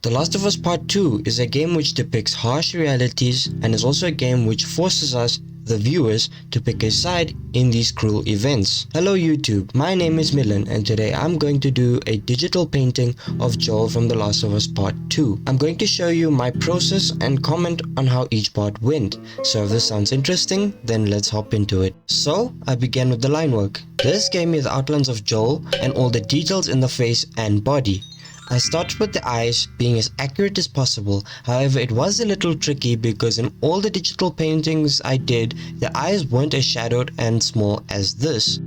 The Last of Us Part 2 is a game which depicts harsh realities and is also a game which forces us, the viewers, to pick a side in these cruel events. Hello YouTube, my name is Milan and today I'm going to do a digital painting of Joel from The Last of Us Part 2. I'm going to show you my process and comment on how each part went. So if this sounds interesting, then let's hop into it. So I began with the line work. This gave me the outlines of Joel and all the details in the face and body. I started with the eyes being as accurate as possible, however it was a little tricky because in all the digital paintings I did, the eyes weren't as shadowed and small as this.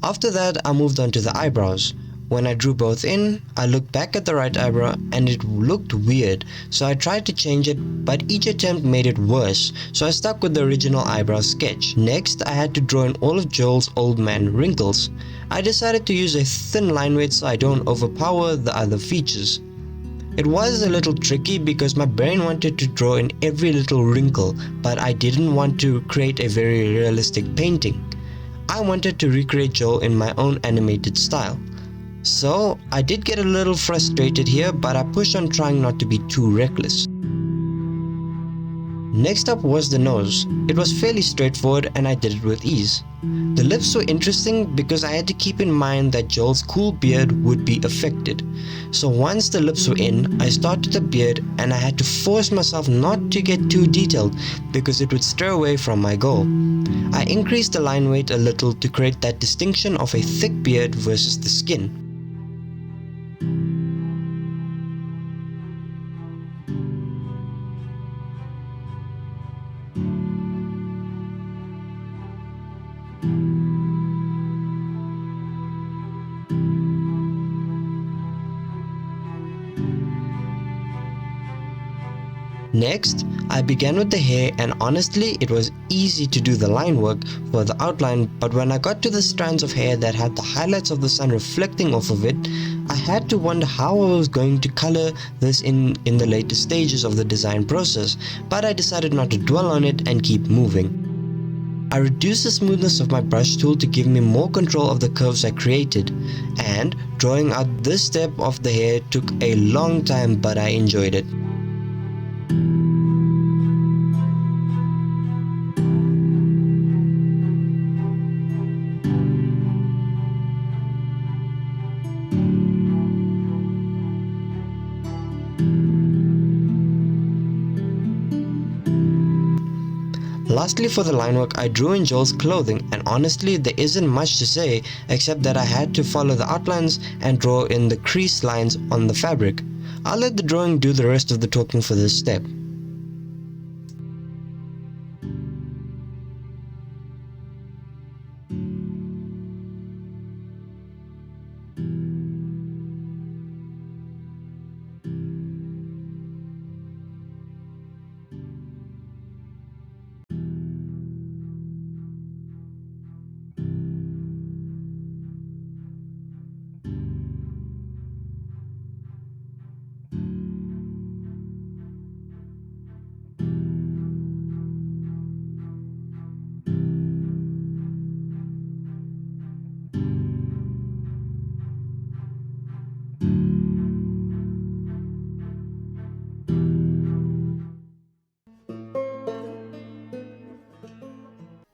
After that I moved on to the eyebrows. When I drew both in, I looked back at the right eyebrow and it looked weird, so I tried to change it, but each attempt made it worse, so I stuck with the original eyebrow sketch. Next, I had to draw in all of Joel's old man wrinkles. I decided to use a thin line weight so I don't overpower the other features. It was a little tricky because my brain wanted to draw in every little wrinkle, but I didn't want to create a very realistic painting. I wanted to recreate Joel in my own animated style. So I did get a little frustrated here, but I pushed on trying not to be too reckless. Next up was the nose. It was fairly straightforward and I did it with ease. The lips were interesting because I had to keep in mind that Joel's cool beard would be affected. So once the lips were in, I started the beard and I had to force myself not to get too detailed because it would stray away from my goal. I increased the line weight a little to create that distinction of a thick beard versus the skin. Next, I began with the hair and honestly it was easy to do the line work for the outline, but when I got to the strands of hair that had the highlights of the sun reflecting off of it, I had to wonder how I was going to color this in the later stages of the design process, but I decided not to dwell on it and keep moving. I reduced the smoothness of my brush tool to give me more control of the curves I created, and drawing out this step of the hair took a long time, but I enjoyed it. Lastly, for the line work, I drew in Joel's clothing, and honestly there isn't much to say except that I had to follow the outlines and draw in the crease lines on the fabric. I'll let the drawing do the rest of the talking for this step.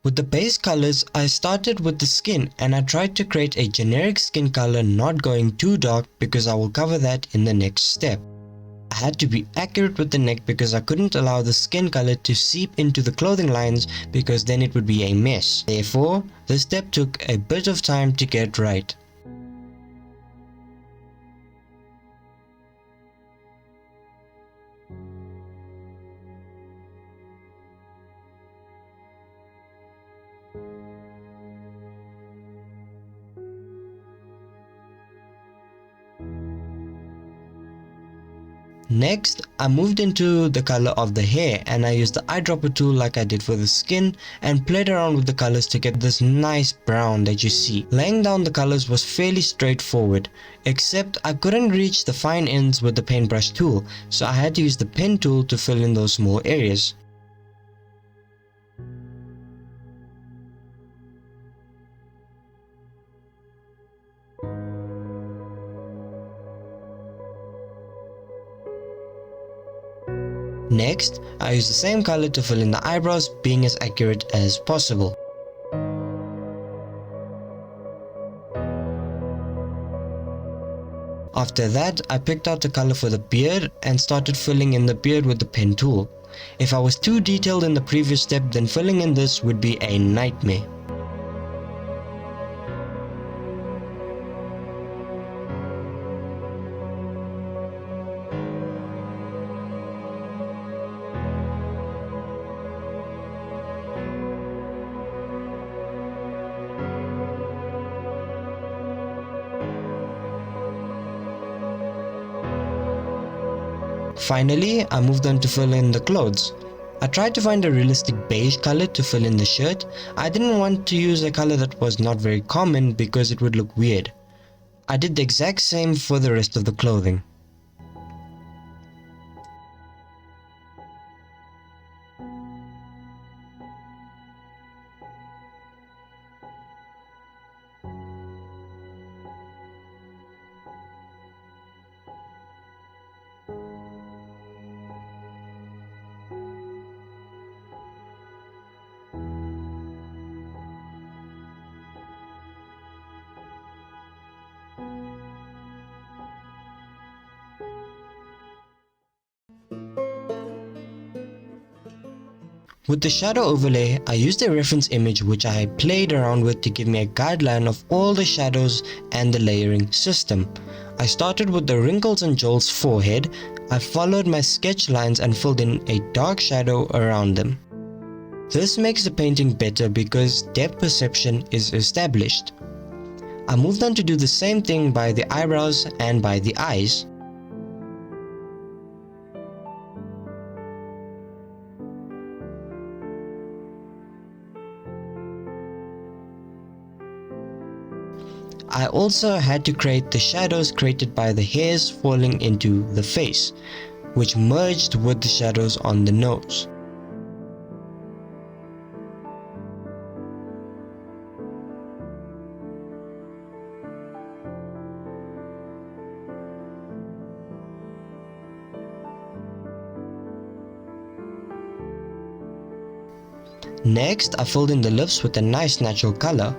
With the base colors, I started with the skin and I tried to create a generic skin color, not going too dark because I will cover that in the next step. I had to be accurate with the neck because I couldn't allow the skin color to seep into the clothing lines because then it would be a mess. Therefore, this step took a bit of time to get right. Next, I moved into the color of the hair and I used the eyedropper tool like I did for the skin and played around with the colors to get this nice brown that you see. Laying down the colors was fairly straightforward, except I couldn't reach the fine ends with the paintbrush tool, so I had to use the pen tool to fill in those small areas. Next, I use the same color to fill in the eyebrows, being as accurate as possible. After that, I picked out the color for the beard and started filling in the beard with the pen tool. If I was too detailed in the previous step, then filling in this would be a nightmare. Finally, I moved on to fill in the clothes. I tried to find a realistic beige color to fill in the shirt. I didn't want to use a color that was not very common because it would look weird. I did the exact same for the rest of the clothing. With the shadow overlay, I used a reference image which I played around with to give me a guideline of all the shadows and the layering system. I started with the wrinkles on Joel's forehead. I followed my sketch lines and filled in a dark shadow around them. This makes the painting better because depth perception is established. I moved on to do the same thing by the eyebrows and by the eyes. I also had to create the shadows created by the hairs falling into the face, which merged with the shadows on the nose. Next, I filled in the lips with a nice natural color,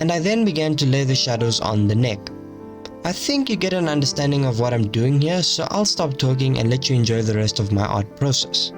and I then began to lay the shadows on the neck. I think you get an understanding of what I'm doing here, so I'll stop talking and let you enjoy the rest of my art process.